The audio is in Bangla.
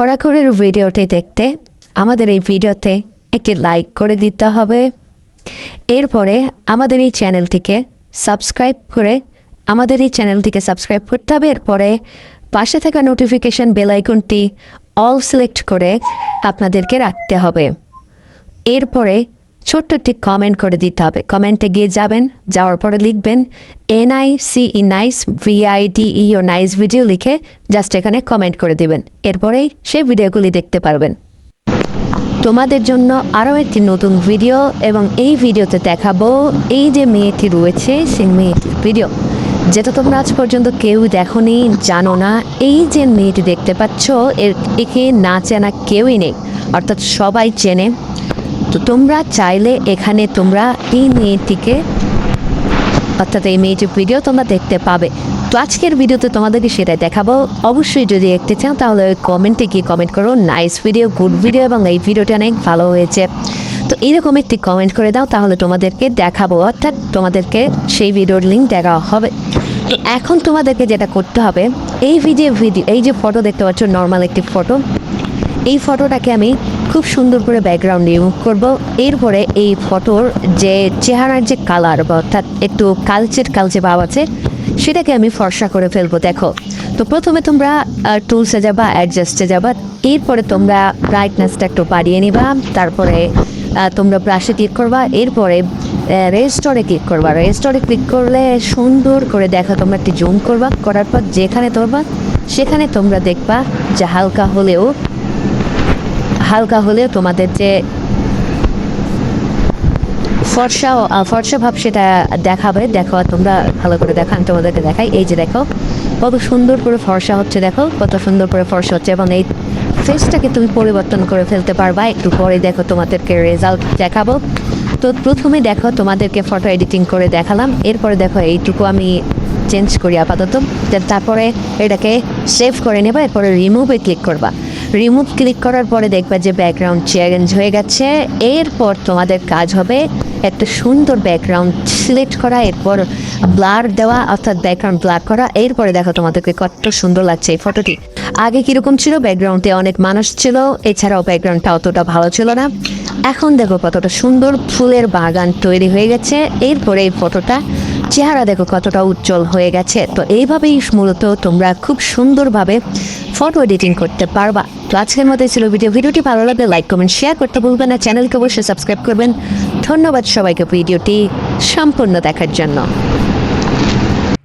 কড়াকড়ির ভিডিওটি দেখতে আমাদের এই ভিডিওতে একটি লাইক করে দিতে হবে। এরপরে আমাদের এই চ্যানেলটিকে সাবস্ক্রাইব করতে হবে। এরপরে পাশে থাকা নোটিফিকেশন বেল আইকনটি অল সিলেক্ট করে আপনাদেরকে রাখতে হবে। এরপরে ছোট্ট একটি কমেন্ট করে দিতে হবে। কমেন্টে গিয়ে যাওয়ার পরে লিখবেন NICE নাইস VIDE ও নাইস ভিডিও লিখে জাস্ট এখানে কমেন্ট করে দিবেন। এরপরেই সেই ভিডিওগুলি দেখতে পারবেন। তোমাদের জন্য আরও একটি নতুন ভিডিও এবং এই ভিডিওতে দেখাবো এই যে মেয়েটি রয়েছে সেই মেয়েটির ভিডিও, যেটা তোমরা আজ পর্যন্ত কেউ দেখোনি, জানো না। এই যে মেয়েটি দেখতে পাচ্ছ একে না চেনা কেউই নেই, অর্থাৎ সবাই চেনে। তো তোমরা চাইলে এখানে তোমরা এই মেয়েটিকে অর্থাৎ এই মেয়েটির ভিডিও তোমরা দেখতে পাবে। তো আজকের ভিডিওতে তোমাদেরকে সেটাই দেখাবো। অবশ্যই যদি দেখতে চাও তাহলে ওই কমেন্টে গিয়ে কমেন্ট করো নাইস ভিডিও, গুড ভিডিও এবং এই ভিডিওটা অনেক ভালো হয়েছে। তো এইরকম একটি কমেন্ট করে দাও, তাহলে তোমাদেরকে দেখাবো, অর্থাৎ তোমাদেরকে সেই ভিডিওর লিঙ্ক দেখা হবে। তো এখন তোমাদেরকে যেটা করতে হবে, এই যে ফটো দেখতে পাচ্ছ, নর্মাল একটি ফটো, এই ফটোটাকে আমি খুব সুন্দর করে ব্যাকগ্রাউন্ড রিমুভ করব। এরপরে এই ফটোর যে চেহারার যে কালার বা অর্থাৎ একটু কালচে ভাব আছে সেটাকে আমি ফর্সা করে ফেলবো। দেখো, তো প্রথমে তোমরা টুলসে যাবা, অ্যাডজাস্টে যাবা, এরপরে তোমরা ব্রাইটনেসটা একটু বাড়িয়ে নিবা, তারপরে তোমরা ব্রাশে ক্লিক করবা, এরপরে রেস্টোরে ক্লিক করবা। রেস্টোরে ক্লিক করলে সুন্দর করে দেখো, তোমরা একটি জুম করবা, করার পর যেখানে ধরবা সেখানে তোমরা দেখবা যে হালকা হলেও তোমাদের যে ফর্সা ভাব সেটা দেখাবে। দেখো, তোমরা ভালো করে দেখো, আমি তোমাদেরকে দেখাই। এই যে দেখো কত সুন্দর করে ফর্সা হচ্ছে, দেখো কত সুন্দর করে ফর্সা হচ্ছে। এবং এই ফেসটাকে তুমি পরিবর্তন করে ফেলতে পারবা। একটু পরে দেখো তোমাদেরকে রেজাল্ট দেখাবো। তো প্রথমে দেখো তোমাদেরকে ফটো এডিটিং করে দেখালাম, এরপরে দেখো এইটুকু আমি চেঞ্জ করি আপাতত। তারপরে এটাকে সেভ করে নেবা, এরপরে রিমুভে ক্লিক করবা। রিমুভ ক্লিক করার পরে দেখবা যে ব্যাকগ্রাউন্ড চেঞ্জ হয়ে গেছে। এরপর তোমাদের কাজ হবে একটা সুন্দর ব্যাকগ্রাউন্ড সিলেক্ট করা, এরপর ব্লার দেওয়া, অর্থাৎ ব্যাকগ্রাউন্ড ব্লার করা। এরপরে দেখো তোমাদেরকে কত সুন্দর লাগছে এই ফটোটি। আগে কীরকম ছিল, ব্যাকগ্রাউন্ডে অনেক মানুষ ছিল, এছাড়াও ব্যাকগ্রাউন্ডটা অতটা ভালো ছিল না। এখন দেখো কতটা সুন্দর ফুলের বাগান তৈরি হয়ে গেছে। এরপরে এই ফটোটা চেহারা দেখো কতটা উজ্জ্বল হয়ে গেছে। তো এইভাবেই মূলত তোমরা খুব সুন্দরভাবে ফটো এডিটিং করতে পারবা। তো আজকের মধ্যে ছিল ভিডিওটি ভালো লাগলে লাইক কমেন্ট শেয়ার করতে ভুলবেন না, চ্যানেলকে অবশ্যই সাবস্ক্রাইব করবেন। ধন্যবাদ সবাইকে ভিডিওটি সম্পূর্ণ দেখার জন্য।